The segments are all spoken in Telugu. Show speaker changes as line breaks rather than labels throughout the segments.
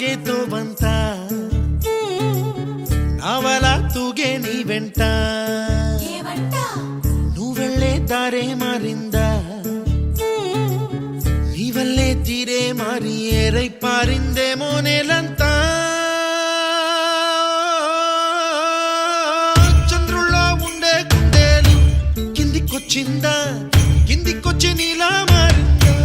సాగేతో బంత నావలా తూగే నీ వెంట నువ్వెళ్ళే దారే మారిందా నీ వల్లే తీరే మారి ఏరై పారిందేమో నేలంతా చంద్రుల్లో ఉండే గుండెలు కిందికొచ్చిందా కిందికొచ్చి నీలా మారిందా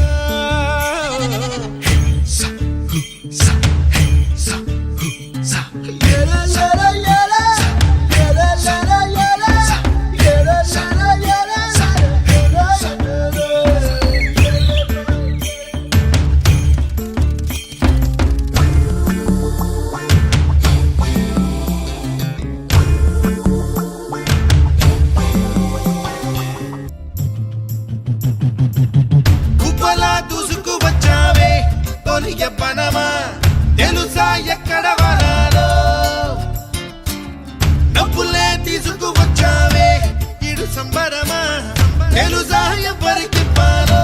దూసుకు వచ్చావే తొలిగ పనమా తెలుసా ఎక్కడ వరాలో నవ్వులే తీసుకు వచ్చావే ఇడు సంబరమా తెలుసా ఎవరికి పాలో